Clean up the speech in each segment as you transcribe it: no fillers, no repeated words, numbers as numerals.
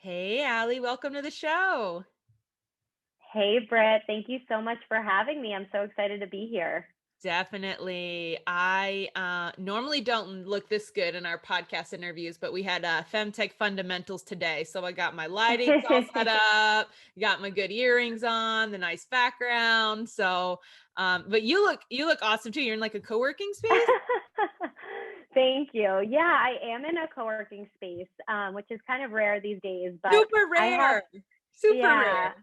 Hey, Allie, welcome to the show. Hey, Britt. Thank you so much for having me. I'm so excited to be here. Definitely. I normally don't look this good in our podcast interviews, but we had FemTech fundamentals today. So I got my lighting all set up, got my good earrings on, the nice background. So, but you look awesome too. You're in like a co-working space. Thank you. Yeah, I am in a co-working space, which is kind of rare these days, but Super I have, rare. Super yeah, rare.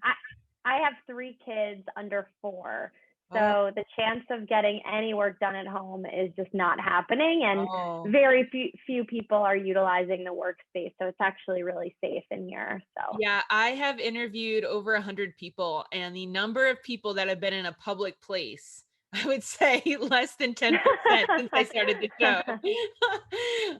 I have three kids under four. Oh, So the chance of getting any work done at home is just not happening. And oh. very few people are utilizing the workspace. So it's actually really safe in here. So Yeah, I have interviewed over 100 people, and the number of people that have been in a public place, I would say less than 10% since I started the show.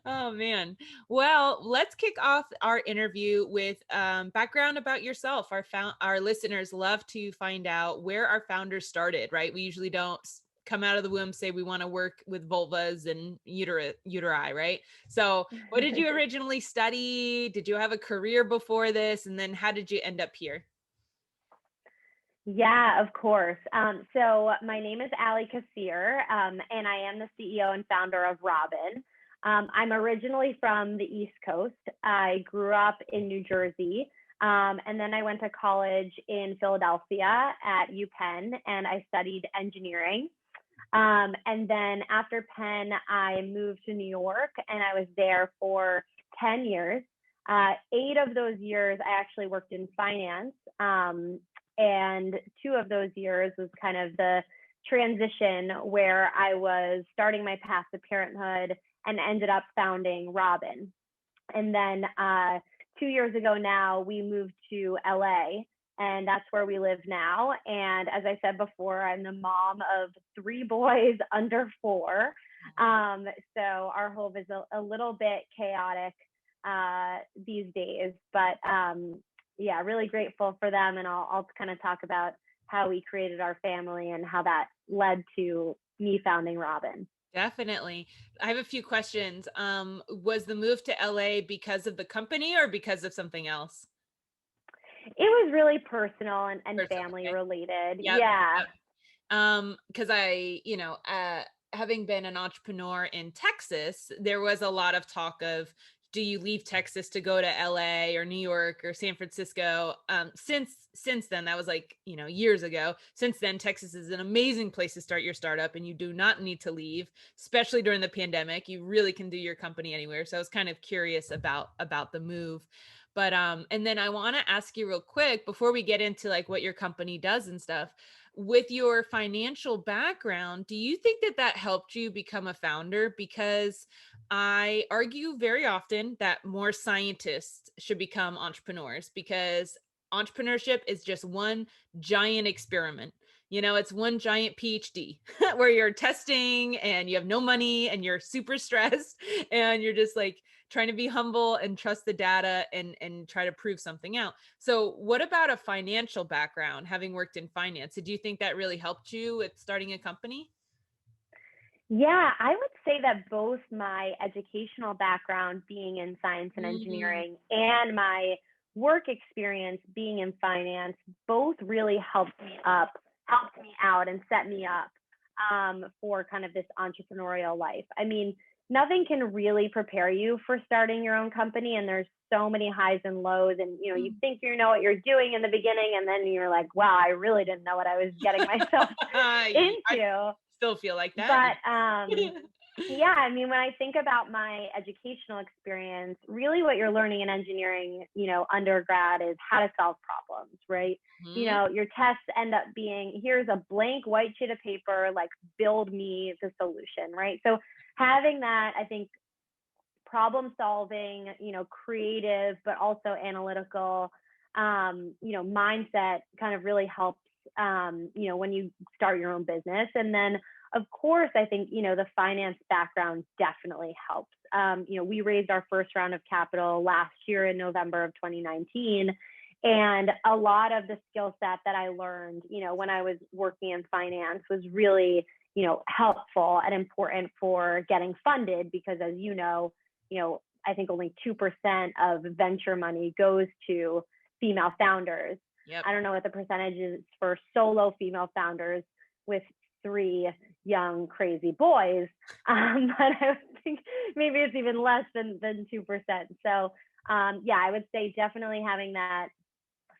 Oh man. Well, let's kick off our interview with background about yourself. Our listeners love to find out where our founders started, right? We usually don't come out of the womb say we want to work with vulvas and uteri, right? So what did you originally study? Did you have a career before this? And then how did you end up here? Yeah, of course. So my name is Ali Kassir, and I am the CEO and founder of Robyn. I'm originally from the East Coast. I grew up in New Jersey, and then I went to college in Philadelphia at UPenn, and I studied engineering. And then after Penn, I moved to New York, and I was there for 10 years. 8 of those years, I actually worked in finance. And 2 of those years was kind of the transition where I was starting my path to parenthood and ended up founding Robyn. And then 2 years ago now, we moved to LA, and that's where we live now. And as I said before, I'm the mom of 3 boys under 4. So our home is a little bit chaotic these days, but yeah, really grateful for them. And I'll kind of talk about how we created our family and how that led to me founding Robyn. Definitely. I have a few questions. Was the move to LA because of the company or because of something else? It was really personal and Personal. family Okay. related. Yep. Yeah. Yep. Because having been an entrepreneur in Texas, there was a lot of talk of, do you leave Texas to go to LA or New York or San Francisco? Since then, that was like, years ago. Since then, Texas is an amazing place to start your startup, and you do not need to leave, especially during the pandemic. You really can do your company anywhere. So I was kind of curious about the move. But and then I want to ask you real quick before we get into like what your company does and stuff. With your financial background, do you think that helped you become a founder? Because I argue very often that more scientists should become entrepreneurs, because entrepreneurship is just one giant experiment. It's one giant PhD where you're testing and you have no money and you're super stressed and you're just like trying to be humble and trust the data and try to prove something out. So what about a financial background, having worked in finance? Did you think that really helped you with starting a company? Yeah, I would say that both my educational background being in science and Mm, engineering and my work experience being in finance both really helped me out and set me up for kind of this entrepreneurial life. I mean, nothing can really prepare you for starting your own company, and there's so many highs and lows, and you mm. think you know what you're doing in the beginning, and then you're like, wow, I really didn't know what I was getting myself I into. still feel like that. But yeah, I mean, when I think about my educational experience, really what you're learning in engineering, undergrad is how to solve problems, right? Mhm. Your tests end up being, here's a blank white sheet of paper, like build me the solution, right? So having that, I think, problem solving, creative, but also analytical, mindset kind of really helps, when you start your own business. And then, of course, I think, the finance background definitely helps. We raised our first round of capital last year in November of 2019. And a lot of the skill set that I learned, when I was working in finance was really, helpful and important for getting funded because, as you know, I think only 2% of venture money goes to female founders. Yep. I don't know what the percentage is for solo female founders with 3 young crazy boys, but I think maybe it's even less than 2%. So yeah, I would say definitely having that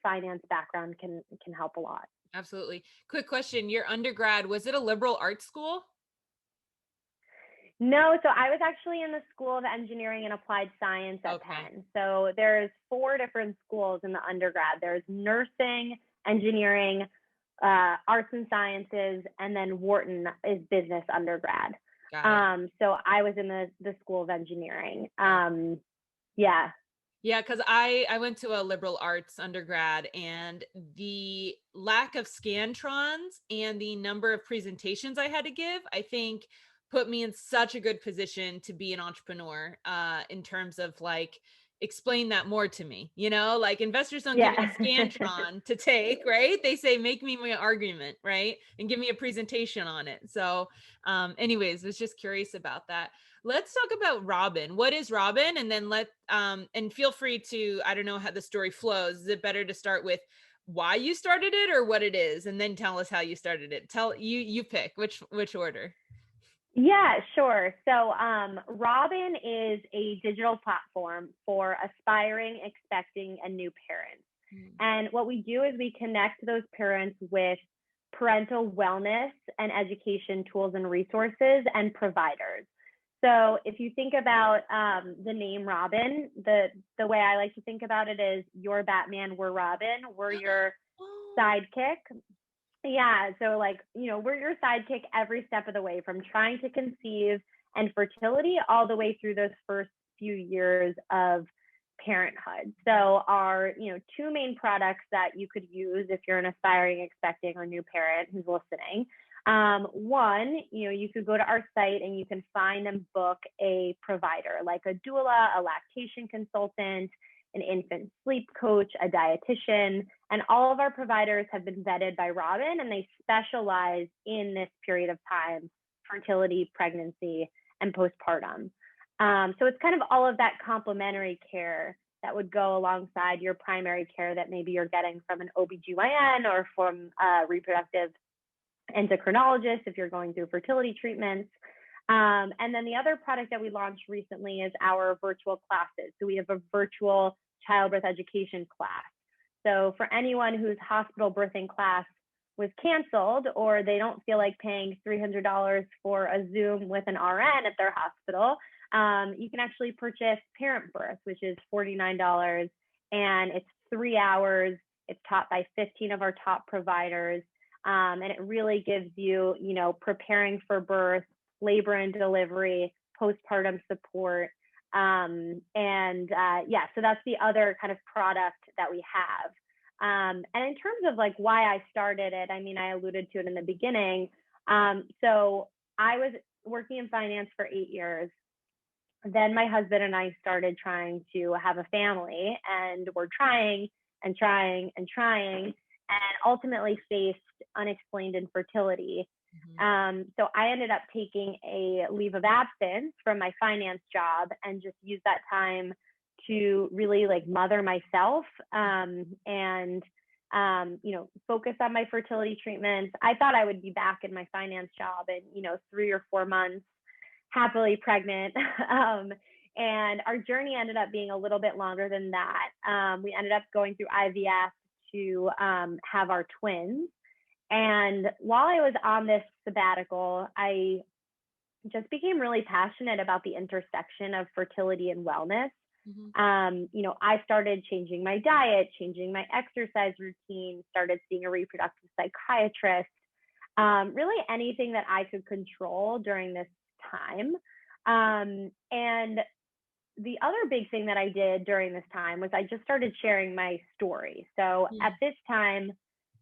finance background can help a lot. Absolutely. Quick question. Your undergrad, was it a liberal arts school? No, so I was actually in the School of Engineering and Applied Science at Penn. So there's 4 different schools in the undergrad. There's nursing, engineering, arts and sciences, and then Wharton is business undergrad. So I was in the School of Engineering. Yeah. Yeah, because I went to a liberal arts undergrad, and the lack of Scantrons and the number of presentations I had to give, I think put me in such a good position to be an entrepreneur in terms of like, explain that more to me, like investors don't give you a Scantron to take, right? They say, make me my argument, right? And give me a presentation on it. So anyways, was just curious about that. Let's talk about Robyn. What is Robyn? And then and feel free to, I don't know how the story flows. Is it better to start with why you started it or what it is? And then tell us how you started it. You pick which order. Yeah, sure. So Robyn is a digital platform for aspiring, expecting, and new parents. And what we do is we connect those parents with parental wellness and education tools and resources and providers. So if you think about the name Robyn, the way I like to think about it is you're Batman, we're Robyn, we're your sidekick. Yeah, so like, we're your sidekick every step of the way, from trying to conceive and fertility all the way through those first few years of parenthood. So our, 2 main products that you could use if you're an aspiring, expecting, or new parent who's listening. One, you could go to our site and you can find and book a provider like a doula, a lactation consultant, an infant sleep coach, a dietitian, and all of our providers have been vetted by Robyn, and they specialize in this period of time, fertility, pregnancy, and postpartum. So it's kind of all of that complementary care that would go alongside your primary care that maybe you're getting from an OBGYN or from a reproductive endocrinologist if you're going through fertility treatments. And then the other product that we launched recently is our virtual classes. So we have a virtual childbirth education class. So for anyone whose hospital birthing class was canceled, or they don't feel like paying $300 for a Zoom with an RN at their hospital, you can actually purchase Parent Birth, which is $49, and it's 3 hours. It's taught by 15 of our top providers, and it really gives you, preparing for birth, labor and delivery, postpartum support. So that's the other kind of product that we have. And in terms of like why I started it, I alluded to it in the beginning. So I was working in finance for 8 years. Then my husband and I started trying to have a family, and we're trying and trying and trying, and ultimately faced unexplained infertility. So I ended up taking a leave of absence from my finance job and just used that time to really like mother myself, and focus on my fertility treatments. I thought I would be back in my finance job in 3 or 4 months, happily pregnant. And our journey ended up being a little bit longer than that. We ended up going through IVF to have our twins. And while I was on this sabbatical, I just became really passionate about the intersection of fertility and wellness. I started changing my diet, changing my exercise routine, started seeing a reproductive psychiatrist, really anything that I could control during this time. And the other big thing that I did during this time was I just started sharing my story. So at this time,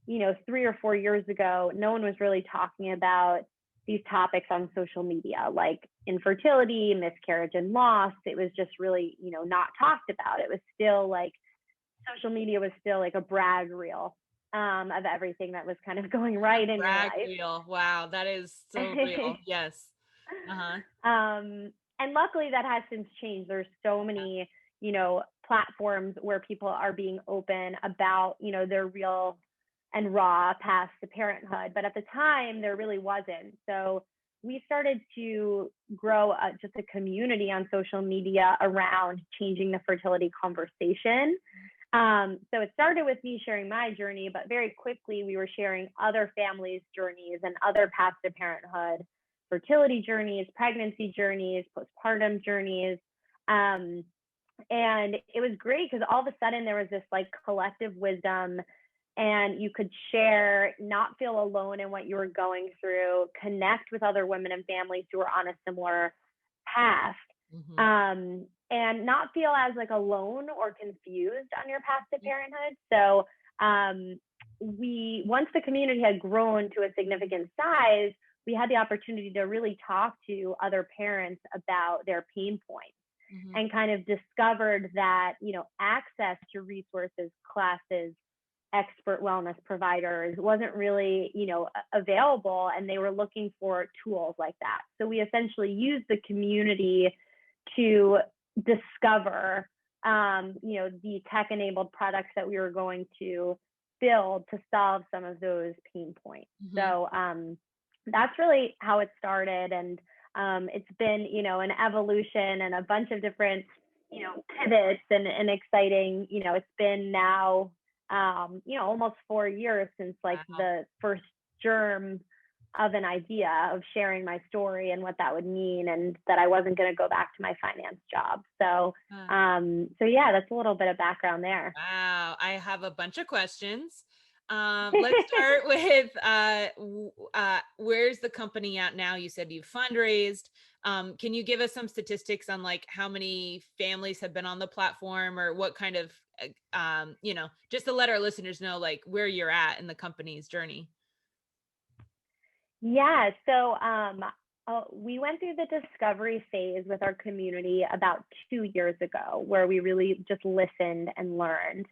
3 or 4 years ago, no one was really talking about these topics on social media, like infertility, miscarriage, and loss. It was just really, not talked about. It was still like, social media was still like a brag reel of everything that was kind of going right in your life. Brag reel. Wow, that is so real. Yes. And luckily that has since changed. There's so many, platforms where people are being open about, their real and raw paths to parenthood. But at the time, there really wasn't. So we started to grow just a community on social media around changing the fertility conversation. So it started with me sharing my journey, but very quickly we were sharing other families' journeys and other paths to parenthood, fertility journeys, pregnancy journeys, postpartum journeys. And it was great because all of a sudden there was this like collective wisdom, and you could share, not feel alone in what you were going through, connect with other women and families who were on a similar path. And not feel as like alone or confused on your path to parenthood. So once the community had grown to a significant size, we had the opportunity to really talk to other parents about their pain points, and kind of discovered that, access to resources, classes, expert wellness providers wasn't really, available, and they were looking for tools like that. So we essentially used the community to discover, the tech-enabled products that we were going to build to solve some of those pain points. So that's really how it started. And it's been, an evolution and a bunch of different, pivots and exciting, it's been now, almost 4 years since like the first germ of an idea of sharing my story and what that would mean, and that I wasn't going to go back to my finance job. So, so yeah, that's a little bit of background there. Wow. I have a bunch of questions. Let's start with where's the company at now? You said you fundraised. Can you give us some statistics on like how many families have been on the platform, or what kind of, just to let our listeners know like where you're at in the company's journey? Yeah, so we went through the discovery phase with our community about 2 years ago, where we really just listened and learned.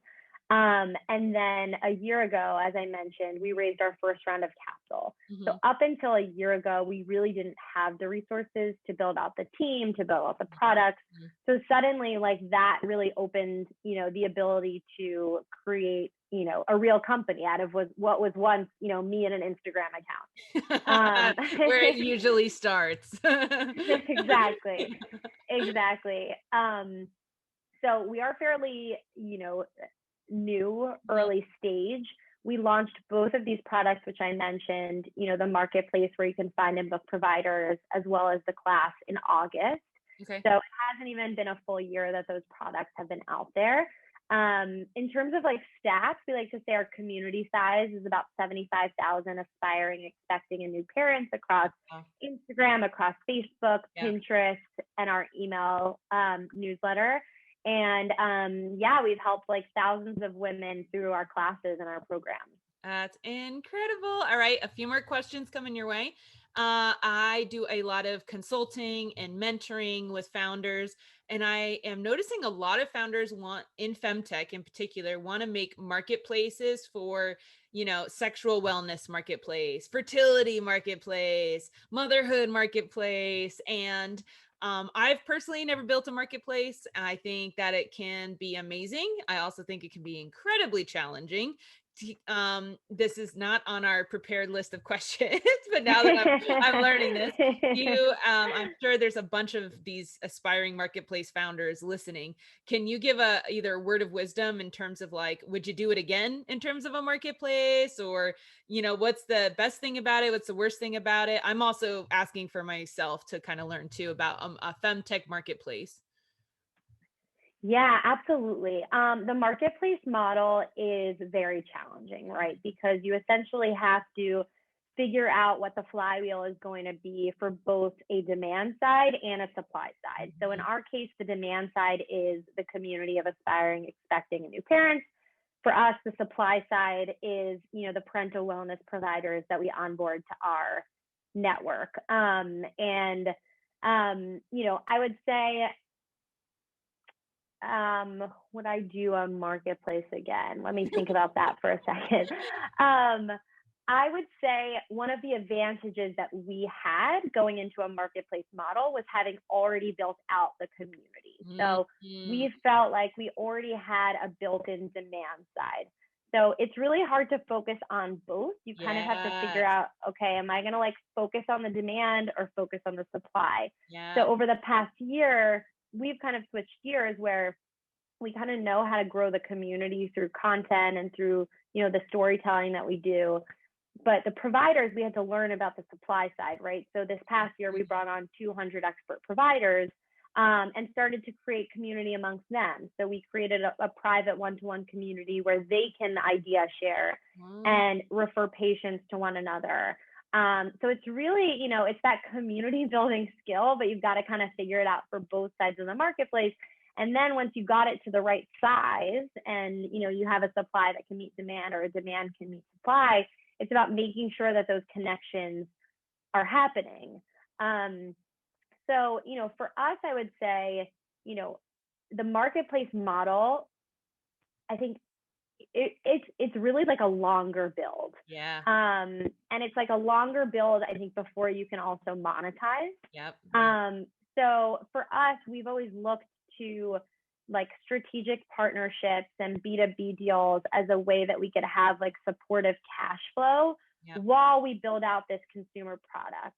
And then a year ago, as I mentioned, we raised our first round of capital. So up until a year ago, we really didn't have the resources to build out the team, to build out the products. So suddenly, like that really opened, the ability to create, a real company out of what was once, me and an Instagram account. Where it usually starts. Exactly. So we are fairly, new, early stage. We launched both of these products, which I mentioned, the marketplace where you can find and book providers, as well as the class, in August. Okay. So it hasn't even been a full year that those products have been out there. In terms of like stats, we like to say our community size is about 75,000 aspiring, expecting, and new parents across Instagram, across Facebook, Pinterest, and our email newsletter. And we've helped like thousands of women through our classes and our programs. That's incredible. All right, a few more questions coming your way. I do a lot of consulting and mentoring with founders, and I am noticing a lot of founders in FemTech in particular, want to make marketplaces for, sexual wellness marketplace, fertility marketplace, motherhood marketplace. And I've personally never built a marketplace. I think that it can be amazing. I also think it can be incredibly challenging. This is not on our prepared list of questions, but now that I'm learning this, I'm sure there's a bunch of these aspiring marketplace founders listening. Can you give either a word of wisdom in terms of like, would you do it again in terms of a marketplace, or, what's the best thing about it? What's the worst thing about it? I'm also asking for myself to kind of learn too about a FemTech marketplace. Yeah, absolutely. The marketplace model is very challenging, right? Because you essentially have to figure out what the flywheel is going to be for both a demand side and a supply side. So in our case, the demand side is the community of aspiring, expecting, and new parents. For us, the supply side is, the parental wellness providers that we onboard to our network. I would say, would I do a marketplace again? Let me think about that for a second. I would say one of the advantages that we had going into a marketplace model was having already built out the community. So we felt like we already had a built-in demand side. So it's really hard to focus on both. You kind of have to figure out, okay, am I going to like focus on the demand or focus on the supply? Yeah. So over the past year, we've kind of switched gears where we kind of know how to grow the community through content and through, you know, the storytelling that we do. But the providers, we had to learn about the supply side, right? So this past year, we brought on 200 expert providers and started to create community amongst them. So we created a private one-to-one community where they can idea share and refer patients to one another. So it's really, you know, it's that community building skill, but you've got to kind of figure it out for both sides of the marketplace. And then once you got it to the right size and, you know, you have a supply that can meet demand or a demand can meet supply, it's about making sure that those connections are happening. So, you know, for us, I would say, you know, the marketplace model, I think it's really like a longer build. Yeah. And it's like a longer build, I think, before you can also monetize. Yep. So for us, we've always looked to like strategic partnerships and B2B deals as a way that we could have like supportive cash flow while we build out this consumer product.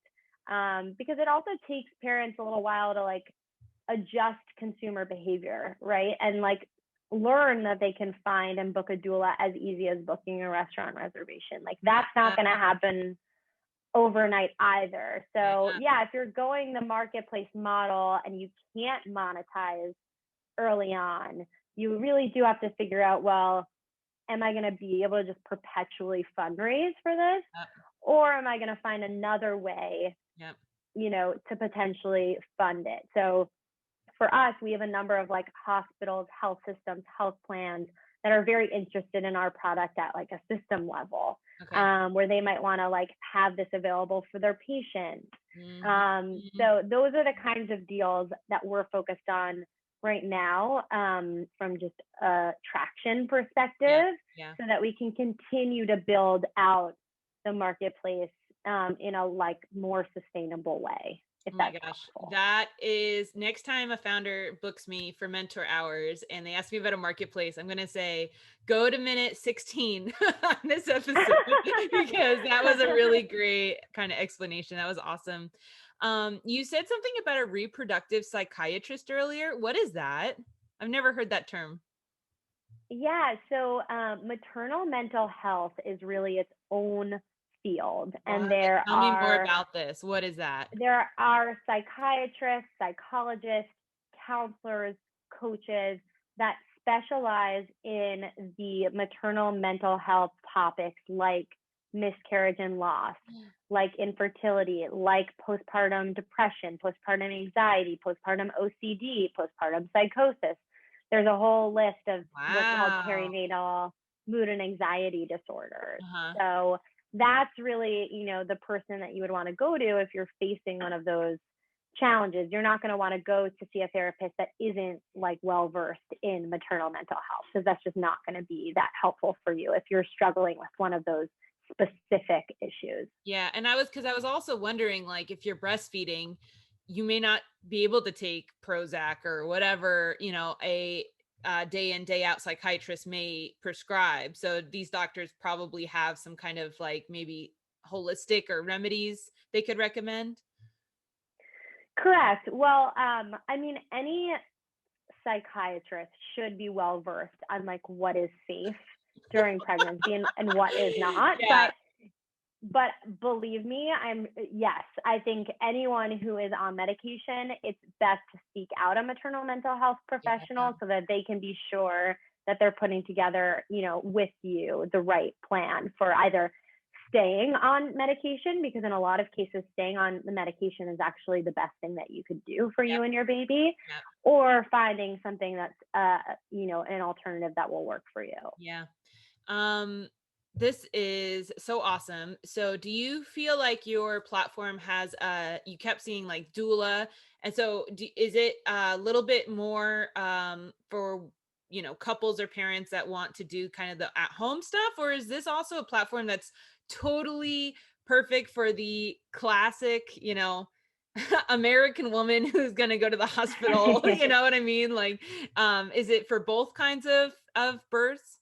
Because it also takes parents a little while to like adjust consumer behavior, right? And like learn that they can find and book a doula as easy as booking a restaurant reservation. Like that's not going to happen overnight either. So yeah, if you're going the marketplace model and you can't monetize early on, you really do have to figure out, well, am I going to be able to just perpetually fundraise for this? Or am I going to find another way, you know, to potentially fund it? So for us, we have a number of like hospitals, health systems, health plans that are very interested in our product at like a system level, where they might want to like have this available for their patients. So those are the kinds of deals that we're focused on right now, from just a traction perspective, so that we can continue to build out the marketplace in a like more sustainable way. Oh my gosh, possible. That is, next time a founder books me for mentor hours and they ask me about a marketplace, I'm going to say, go to minute 16 on this episode, because that was a really great kind of explanation. That was awesome. You said something about a reproductive psychiatrist earlier. What is that? I've never heard that term. Yeah, so maternal mental health is really its own field. And tell me more about this. What is that? There are psychiatrists, psychologists, counselors, coaches that specialize in the maternal mental health topics like miscarriage and loss, like infertility, like postpartum depression, postpartum anxiety, postpartum OCD, postpartum psychosis. There's a whole list of what's called perinatal mood and anxiety disorders. So that's really, you know, the person that you would want to go to if you're facing one of those challenges. You're not going to want to go to see a therapist that isn't like well versed in maternal mental health, because that's just not going to be that helpful for you if you're struggling with one of those specific issues. Yeah. And I was also wondering, like, if you're breastfeeding, you may not be able to take Prozac or whatever, you know, a day in, day out psychiatrist may prescribe. So these doctors probably have some kind of like maybe holistic or remedies they could recommend. Correct. Well, I mean, any psychiatrist should be well versed on like what is safe during pregnancy and what is not. But believe me, I think anyone who is on medication, it's best to seek out a maternal mental health professional so that they can be sure that they're putting together, you know, with you the right plan for either staying on medication, because in a lot of cases, staying on the medication is actually the best thing that you could do for you and your baby, or finding something that's, you know, an alternative that will work for you. Yeah. This is so awesome. So do you feel like your platform has, you kept seeing like doula. And so is it a little bit more for, you know, couples or parents that want to do kind of the at-home stuff? Or is this also a platform that's totally perfect for the classic, American woman who's going to go to the hospital. You know what I mean? Like, is it for both kinds of births?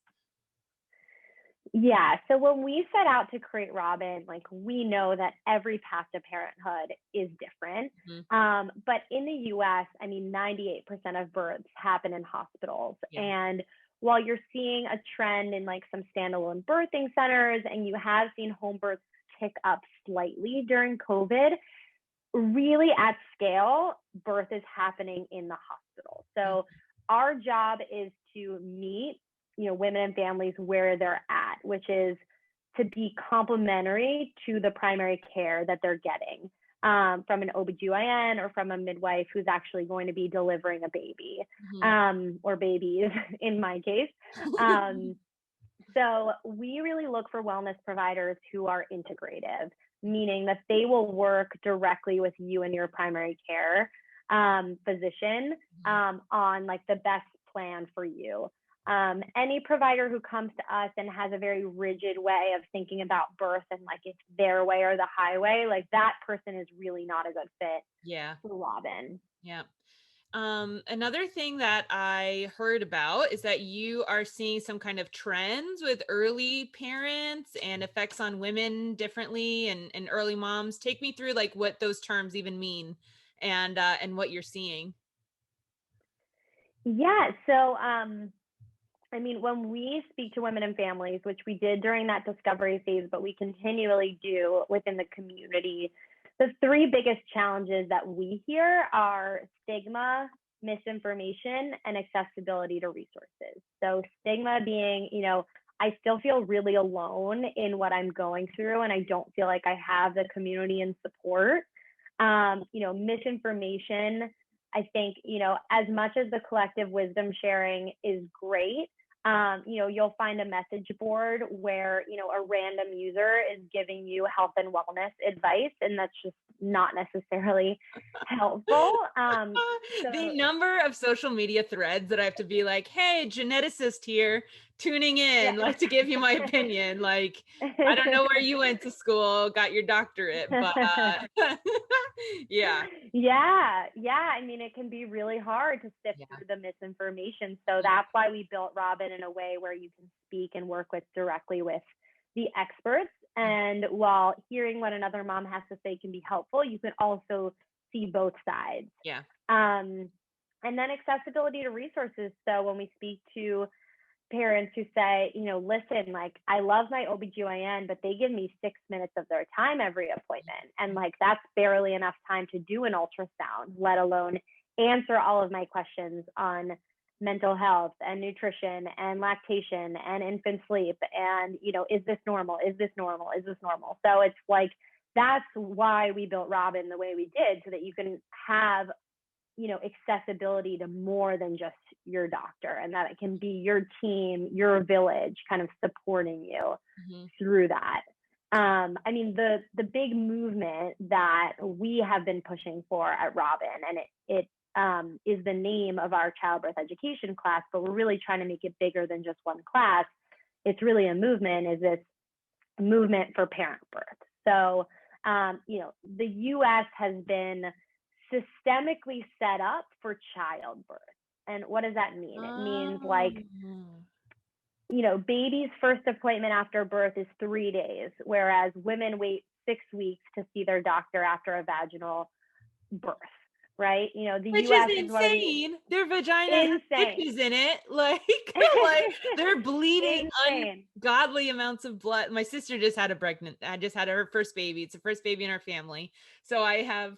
Yeah. So when we set out to create Robyn, like we know that every path to parenthood is different. But in the US, I mean, 98% of births happen in hospitals. Yeah. And while you're seeing a trend in like some standalone birthing centers, and you have seen home births tick up slightly during COVID, really at scale, birth is happening in the hospital. So our job is to meet, women and families where they're at, which is to be complementary to the primary care that they're getting from an OBGYN or from a midwife who's actually going to be delivering a baby or babies in my case. So we really look for wellness providers who are integrative, meaning that they will work directly with you and your primary care physician on like the best plan for you. Any provider who comes to us and has a very rigid way of thinking about birth and like it's their way or the highway, like that person is really not a good fit for Robyn. Yeah. Another thing that I heard about is that you are seeing some kind of trends with early parents and effects on women differently and early moms. Take me through like what those terms even mean and what you're seeing. Yeah. So, I mean, when we speak to women and families, which we did during that discovery phase, but we continually do within the community, the three biggest challenges that we hear are stigma, misinformation, and accessibility to resources. So stigma being, I still feel really alone in what I'm going through, and I don't feel like I have the community and support. Misinformation, I think, as much as the collective wisdom sharing is great, you'll find a message board where, a random user is giving you health and wellness advice, and that's just not necessarily helpful. The number of social media threads that I have to be like, hey, geneticist here, tuning in, like to give you my opinion. Like, I don't know where you went to school, got your doctorate, but yeah. I mean, it can be really hard to sift through the misinformation. So that's why we built Robyn in a way where you can speak and work directly with the experts. And while hearing what another mom has to say can be helpful, you can also see both sides. Yeah. And then accessibility to resources. So when we speak to parents who say, listen, like I love my OBGYN, but they give me 6 minutes of their time every appointment. And like, that's barely enough time to do an ultrasound, let alone answer all of my questions on mental health and nutrition and lactation and infant sleep. And, is this normal? Is this normal? Is this normal? So it's like, that's why we built Robyn the way we did, so that you can have accessibility to more than just your doctor, and that it can be your team, your village kind of supporting you through that. I mean, the big movement that we have been pushing for at Robyn, and it is the name of our childbirth education class, but we're really trying to make it bigger than just one class. It's really a movement, is this movement for parent birth. So, the US has been systemically set up for childbirth. And what does that mean? It means like, baby's first appointment after birth is 3 days, whereas women wait 6 weeks to see their doctor after a vaginal birth, right? Which US is insane. Their vagina has stitches in it. Like they're bleeding ungodly amounts of blood. My sister just had her first baby. It's the first baby in our family. So I have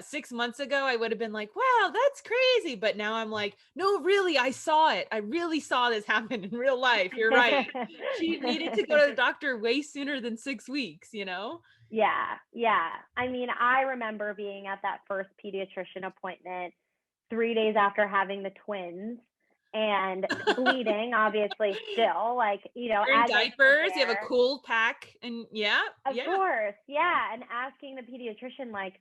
6 months ago, I would have been like, wow, that's crazy. But now I'm like, no, really, I saw it. I really saw this happen in real life. You're right. She needed to go to the doctor way sooner than 6 weeks, Yeah. I mean, I remember being at that first pediatrician appointment 3 days after having the twins and bleeding, obviously still, like, as diapers, you have a cool pack, and of course. Yeah. And asking the pediatrician, like,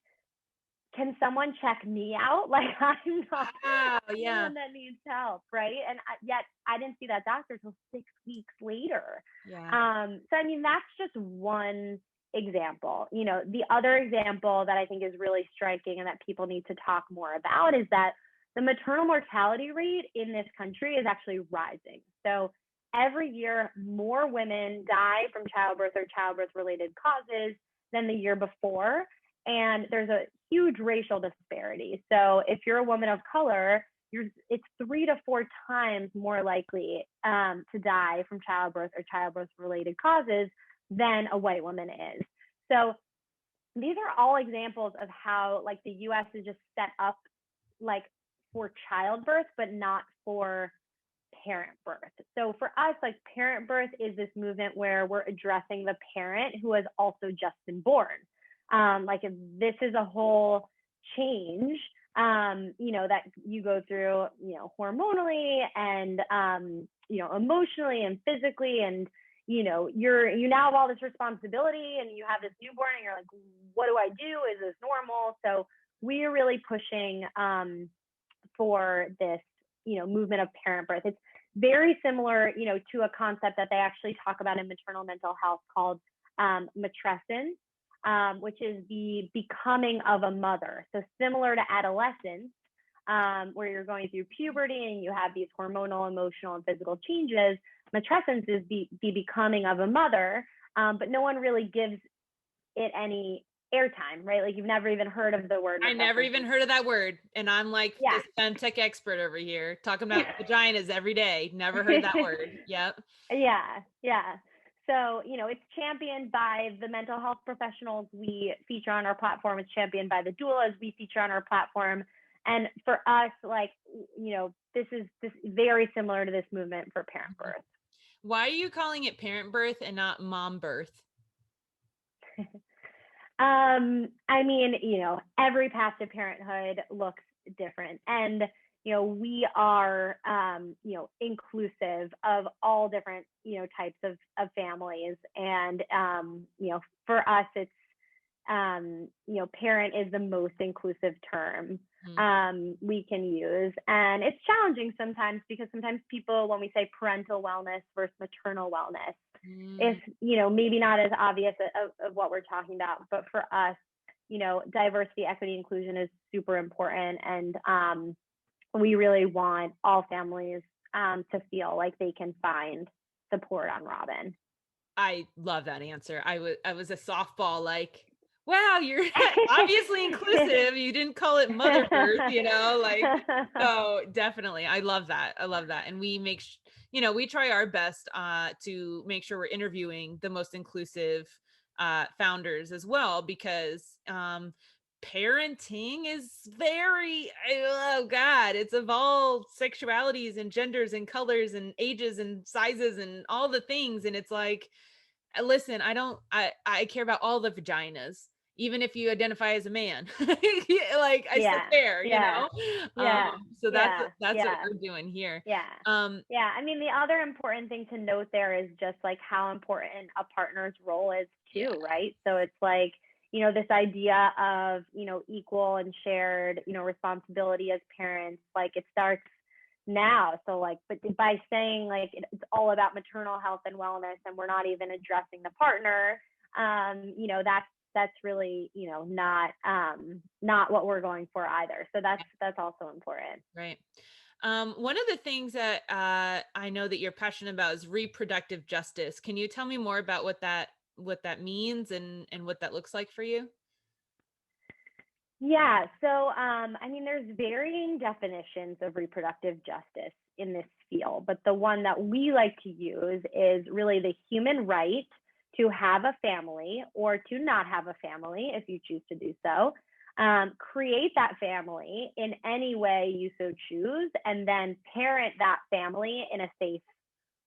can someone check me out? Like, I'm not Wow, the yeah. one that needs help, right? And yet I didn't see that doctor till 6 weeks later. Yeah. So I mean, that's just one example. The other example that I think is really striking and that people need to talk more about is that the maternal mortality rate in this country is actually rising. So every year, more women die from childbirth or childbirth related causes than the year before. And there's a huge racial disparity. So if you're a woman of color, it's 3 to 4 times more likely to die from childbirth or childbirth related causes than a white woman is. So these are all examples of how like the US is just set up like for childbirth, but not for parent birth. So for us, like parent birth is this movement where we're addressing the parent who has also just been born. Like if this is a whole change, that you go through, hormonally and, emotionally and physically, and, you now have all this responsibility and you have this newborn and you're like, what do I do? Is this normal? So we are really pushing, for this, movement of parent birth. It's very similar, to a concept that they actually talk about in maternal mental health called matrescence, which is the becoming of a mother. So similar to adolescence, where you're going through puberty and you have these hormonal, emotional, and physical changes, matrescence is the becoming of a mother, but no one really gives it any airtime, right? Like you've never even heard of the word. I never even heard of that word. And I'm like this FemTech expert over here talking about vaginas every day. Never heard that word. Yep. Yeah. So, it's championed by the mental health professionals we feature on our platform. It's championed by the doulas we feature on our platform. And for us, like, this is very similar to this movement for parent birth. Why are you calling it parent birth and not mom birth? I mean, every path to parenthood looks different. And, we are, inclusive of all different, types of families. And, for us, it's, parent is the most inclusive term we can use. And it's challenging sometimes because sometimes people, when we say parental wellness versus maternal wellness, it's, maybe not as obvious of what we're talking about, but for us, diversity, equity, inclusion is super important. And we really want all families to feel like they can find support on Robyn. I love that answer. I was a softball, like, wow, you're obviously inclusive. You didn't call it mother birth, like, so definitely. I love that. And we we try our best to make sure we're interviewing the most inclusive founders as well, because parenting is very, oh God, it's evolved sexualities and genders and colors and ages and sizes and all the things. And it's like, listen, I care about all the vaginas, even if you identify as a man. Like I still care, so that's what we're doing here. I mean, the other important thing to note there is just like how important a partner's role is too, right? So it's like, this idea of, equal and shared, responsibility as parents, like it starts now. So like, but by saying like it's all about maternal health and wellness and we're not even addressing the partner, that's really, not what we're going for either. So that's also important. Right. One of the things that I know that you're passionate about is reproductive justice. Can you tell me more about what that means and what that looks like for you? Yeah. So, I mean, there's varying definitions of reproductive justice in this field, but the one that we like to use is really the human right to have a family or to not have a family if you choose to do so. Create that family in any way you so choose, and then parent that family in a safe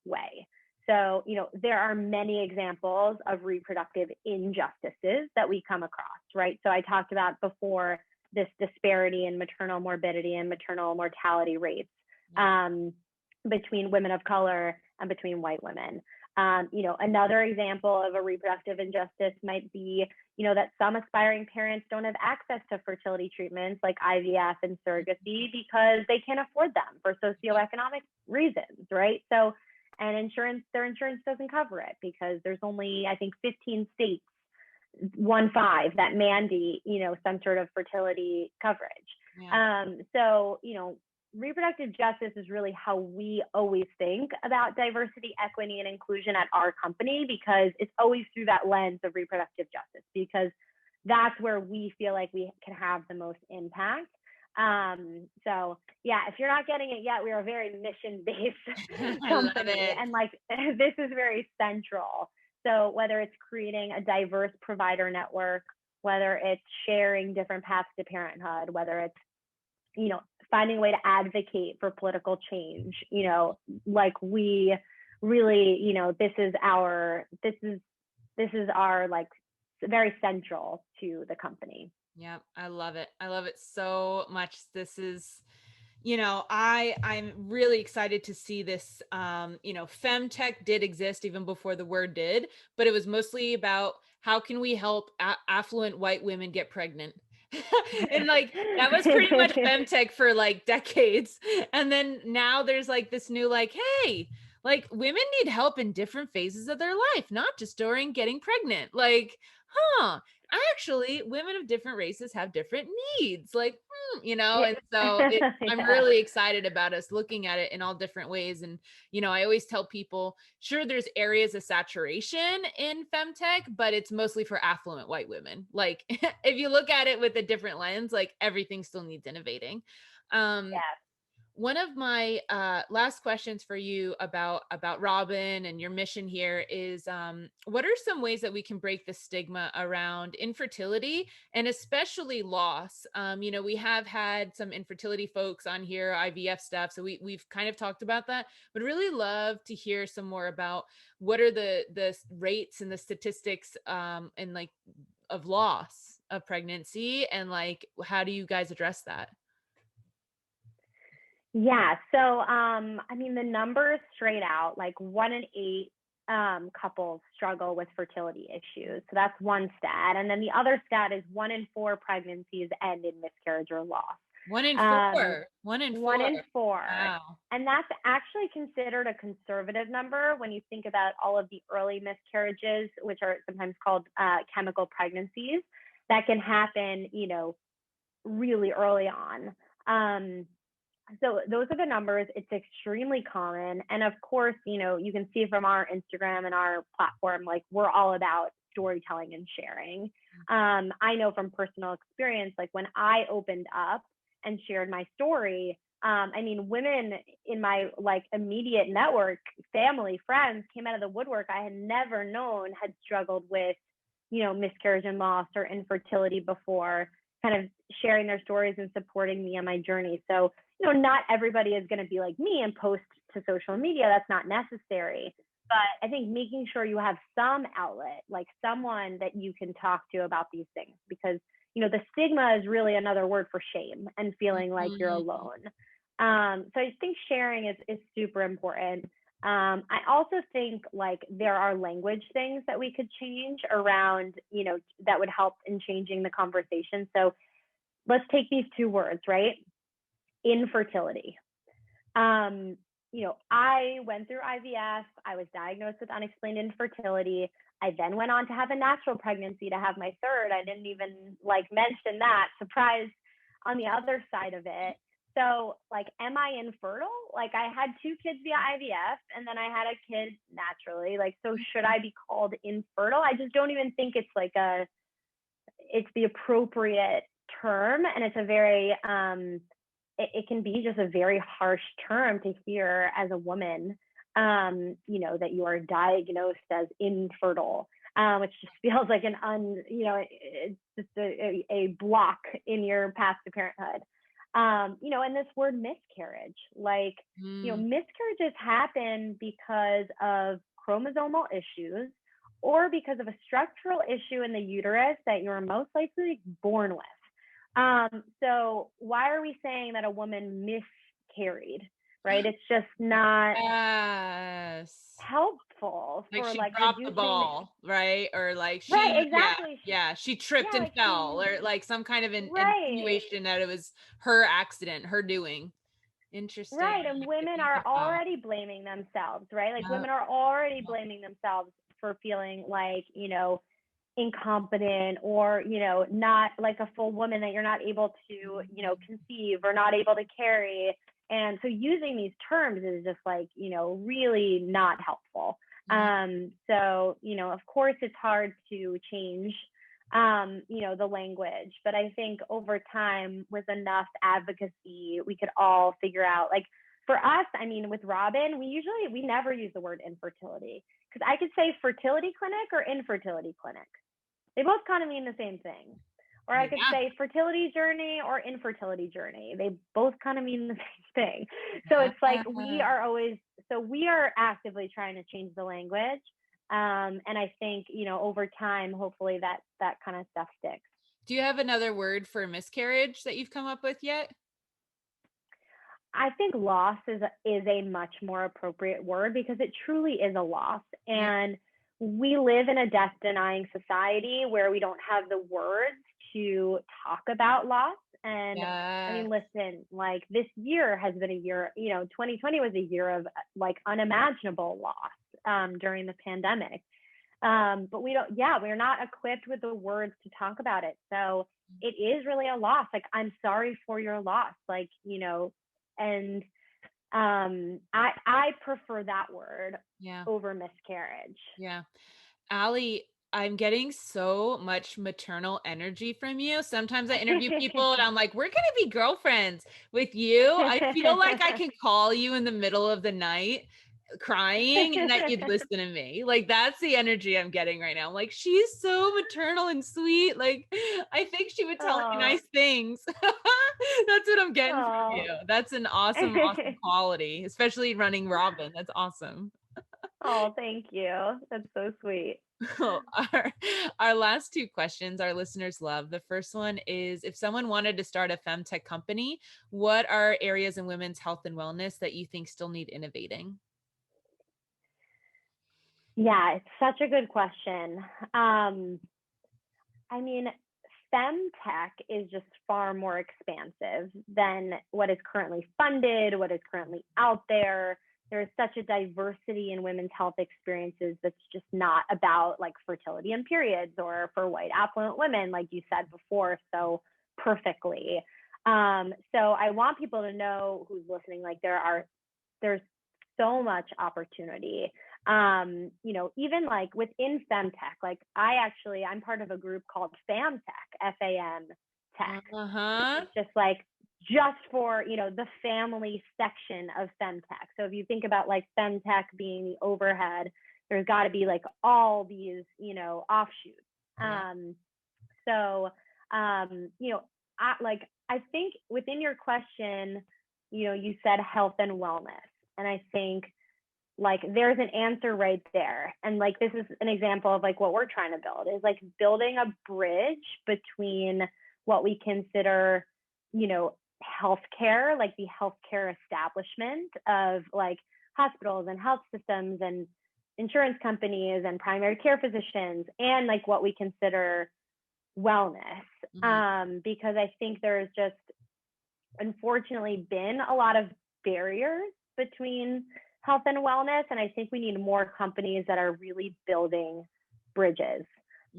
way. So, there are many examples of reproductive injustices that we come across, right? So I talked about before this disparity in maternal morbidity and maternal mortality rates between women of color and between white women. Another example of a reproductive injustice might be, that some aspiring parents don't have access to fertility treatments like IVF and surrogacy because they can't afford them for socioeconomic reasons, right? So, and their insurance doesn't cover it because there's only, I think, 15 states, 15, that mandate, some sort of fertility coverage. Yeah. So, reproductive justice is really how we always think about diversity, equity, and inclusion at our company, because it's always through that lens of reproductive justice, because that's where we feel like we can have the most impact. So yeah, if you're not getting it yet, we are a very mission-based company, and like this is very central. So whether it's creating a diverse provider network, whether it's sharing different paths to parenthood, whether it's finding a way to advocate for political change, like we really, this is our like very central to the company. Yeah, I love it. I love it so much. This is, I'm really excited to see this. FemTech did exist even before the word did, but it was mostly about how can we help affluent white women get pregnant. And like that was pretty much FemTech for like decades. And then now there's like this new like, hey, like women need help in different phases of their life, not just during getting pregnant. Like, actually women of different races have different needs, like, and so I'm really excited about us looking at it in all different ways. And, I always tell people, sure, there's areas of saturation in FemTech, but it's mostly for affluent white women. Like if you look at it with a different lens, like everything still needs innovating. One of my last questions for you about Robyn and your mission here is, what are some ways that we can break the stigma around infertility and especially loss? We have had some infertility folks on here, IVF stuff, so we've kind of talked about that, but really love to hear some more about what are the rates and the statistics and like of loss of pregnancy, and like how do you guys address that? Yeah. So, the numbers straight out, like 1 in 8 couples struggle with fertility issues. So that's one stat. And then the other stat is 1 in 4 pregnancies end in miscarriage or loss. 1 in 4. 1 in 4. 1 in 4. Wow. And that's actually considered a conservative number when you think about all of the early miscarriages, which are sometimes called chemical pregnancies, that can happen, really early on. So those are the numbers. It's extremely common. And of course, you can see from our Instagram and our platform, like we're all about storytelling and sharing. I know from personal experience, like when I opened up and shared my story, women in my like immediate network, family, friends came out of the woodwork I had never known had struggled with, miscarriage and loss or infertility before, kind of sharing their stories and supporting me on my journey. So, not everybody is going to be like me and post to social media. That's not necessary. But I think making sure you have some outlet, like someone that you can talk to about these things, because, the stigma is really another word for shame and feeling like you're alone. So I think sharing is super important. I also think like there are language things that we could change around, that would help in changing the conversation. So let's take these 2 words, right? Infertility. I went through IVF. I was diagnosed with unexplained infertility. I then went on to have a natural pregnancy to have my third. I didn't even like mention that. Surprise on the other side of it. So like, am I infertile? Like I had 2 kids via IVF and then I had a kid naturally. Like, so should I be called infertile? I just don't even think it's like it's the appropriate term. And it's a very, it can be just a very harsh term to hear as a woman, that you are diagnosed as infertile, which just feels like it's just a block in your path to parenthood. And this word miscarriage, like, miscarriages happen because of chromosomal issues or because of a structural issue in the uterus that you're most likely born with. So why are we saying that a woman miscarried, right? It's just not helpful. helpful Like for she like dropped the reducing. ball, right? Or like Right, she, exactly. she tripped Yeah, and like fell, she, or like some kind of an right. insinuation that it was her accident, her doing. Interesting. Right. And Like to women think are about. already blaming themselves, right? Like Yeah. women are already blaming themselves for feeling like, incompetent or, not like a full woman, that you're not able to, conceive or not able to carry. And so using these terms is just like, really not helpful. Yeah. So, of course it's hard to change the language. But I think over time, with enough advocacy, we could all figure out, like, for us, I mean, with Robyn, we never use the word infertility, because I could say fertility clinic or infertility clinic. They both kind of mean the same thing. Or I could Yeah. say fertility journey or infertility journey. They both kind of mean the same thing. So it's like we are actively trying to change the language. And I think, over time, hopefully that kind of stuff sticks. Do you have another word for miscarriage that you've come up with yet? I think loss is a much more appropriate word, because it truly is a loss. And we live in a death denying society where we don't have the words to talk about loss. And I mean, listen, like, this year has been a year, 2020 was a year of like unimaginable loss during the pandemic. But we're not equipped with the words to talk about it. So it is really a loss. Like, I'm sorry for your loss. Like, and I prefer that word over miscarriage. Yeah. Allie, I'm getting so much maternal energy from you. Sometimes I interview people and I'm like, we're going to be girlfriends with you. I feel like I can call you in the middle of the night crying and that you'd listen to me. Like, that's the energy I'm getting right now. I'm like, she's so maternal and sweet. Like, I think she would tell me nice things. That's what I'm getting from you. That's an awesome quality, especially running Robyn. That's awesome. Oh, thank you. That's so sweet. Our last two questions our listeners love. The first one is, if someone wanted to start a FemTech company, what are areas in women's health and wellness that you think still need innovating? Yeah, it's such a good question. I mean, FemTech is just far more expansive than what is currently funded, what is currently out there. There's such a diversity in women's health experiences that's just not about like fertility and periods, or for white affluent women, like you said before so perfectly. So I want people to know, who's listening, like there's so much opportunity. Even like within FemTech, like I'm part of a group called FamTech, FAM Tech. It's just for, the family section of FemTech. So if you think about like FemTech being the overhead, there's got to be like all these, offshoots. I think within your question, you said health and wellness. And I think like there's an answer right there. And like, this is an example of like what we're trying to build, is like building a bridge between what we consider, healthcare, like the healthcare establishment of like hospitals and health systems and insurance companies and primary care physicians, and like what we consider wellness. Because I think there's just unfortunately been a lot of barriers between health and wellness. And I think we need more companies that are really building bridges.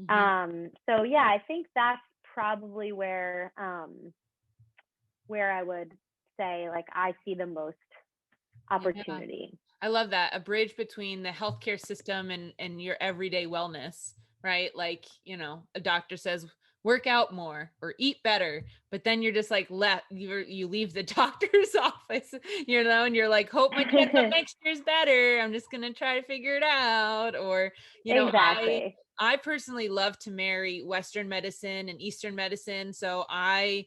So yeah, I think that's probably where I would say like I see the most opportunity. Yeah. I love that. A bridge between the healthcare system and your everyday wellness, right? Like, a doctor says, work out more or eat better, but then you're just like you leave the doctor's office, and you're like, hope my checkup next year's better. I'm just gonna try to figure it out. Or, Exactly. I personally love to marry Western medicine and Eastern medicine. So I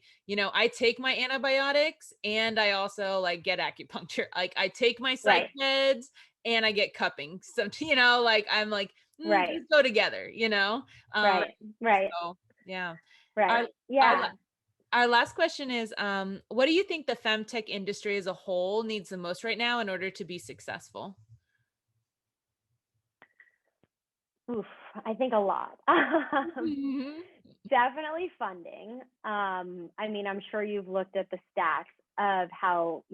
take my antibiotics and I also like get acupuncture. Like I take my psych meds and I get cupping. So, like I'm like, these go together, Right. So, yeah. Right. Yeah. Our last question is, what do you think the femtech industry as a whole needs the most right now in order to be successful? Oof, I think a lot. Mhm. Definitely funding. I mean, I'm sure you've looked at the stats of how,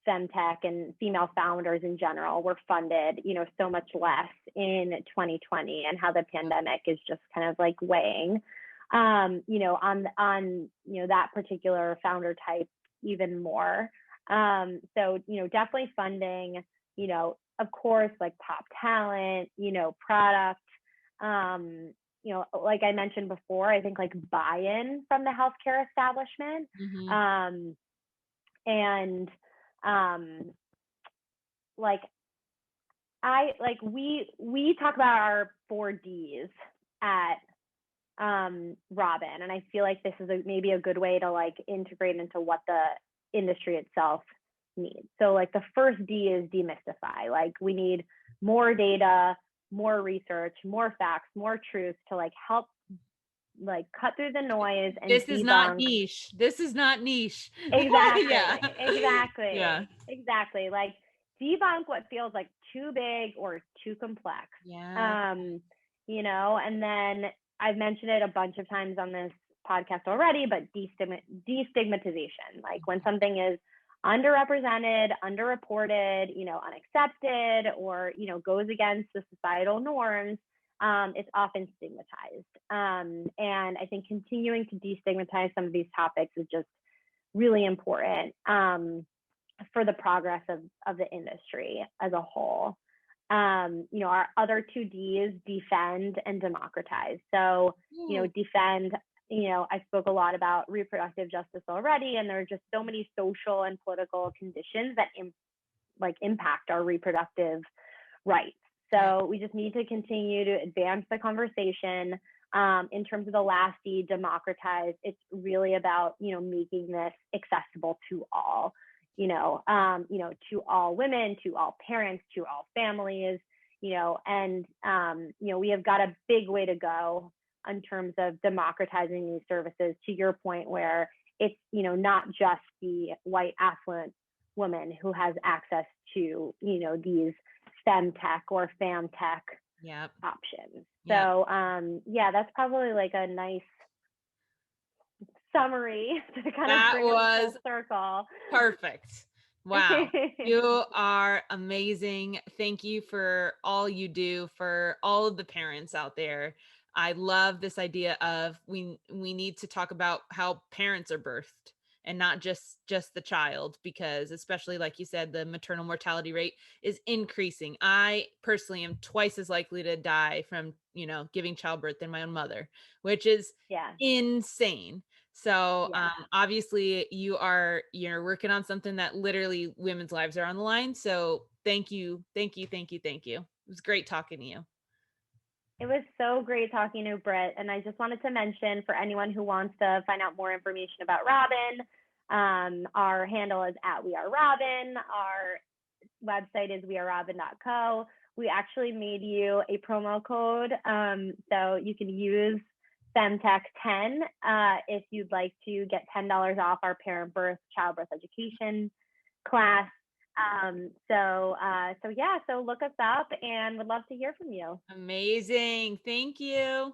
FemTech and female founders in general were funded, so much less in 2020, and how the pandemic is just kind of like weighing, on that particular founder type even more. So, definitely funding, of course, like top talent, product, um, like I mentioned before, I think like buy-in from the healthcare establishment, Mhm. um, and um, like we talk about our 4Ds at Robyn, and I feel like this is maybe a good way to like integrate into what the industry itself needs. So like the first D is demystify. Like we need more data, more research, more facts, more truth to like help like cut through the noise and This is not debunk. niche. This is not niche. Yeah. Exactly, Yeah. exactly. Like debunk what feels like too big or too complex. Yeah. Um, and then I've mentioned it a bunch of times on this podcast already, but destigmatization, like when something is underrepresented, underreported, unaccepted, or, goes against the societal norms, it's often stigmatized. And I think continuing to destigmatize some of these topics is just really important, for the progress of the industry as a whole. Our other two Ds, defend and democratize. So, defend, I spoke a lot about reproductive justice already, and there are just so many social and political conditions that impact our reproductive rights. Yeah. So we just need to continue to advance the conversation. In terms of the last D, democratize, it's really about, making this accessible to all, to all women, to all parents, to all families, and, we have got a big way to go in terms of democratizing these services, to your point, where it's, not just the white affluent woman who has access to, these FemTech or FamTech Yep. options. Yep. So yeah, that's probably like a nice summary to kind of That bring us full was circle. perfect. Wow. You are amazing. Thank you for all you do for all of the parents out there. I love this idea of we need to talk about how parents are birthed and not just the child, because especially like you said, the maternal mortality rate is increasing. I personally am twice as likely to die from, giving childbirth than my own mother, which is Yeah. insane. So Yeah. obviously you're working on something that literally women's lives are on the line. So thank you, thank you, thank you, thank you. It was great talking to you. It was so great talking to Britt. And I just wanted to mention, for anyone who wants to find out more information about Robyn, our handle is at We Are Robyn. Our website is wearerobyn.co. We actually made you a promo code, so you can use FemTech10 if you'd like to get $10 off our parent birth childbirth education class. So yeah, so look us up, and would love to hear from you. Amazing. Thank you.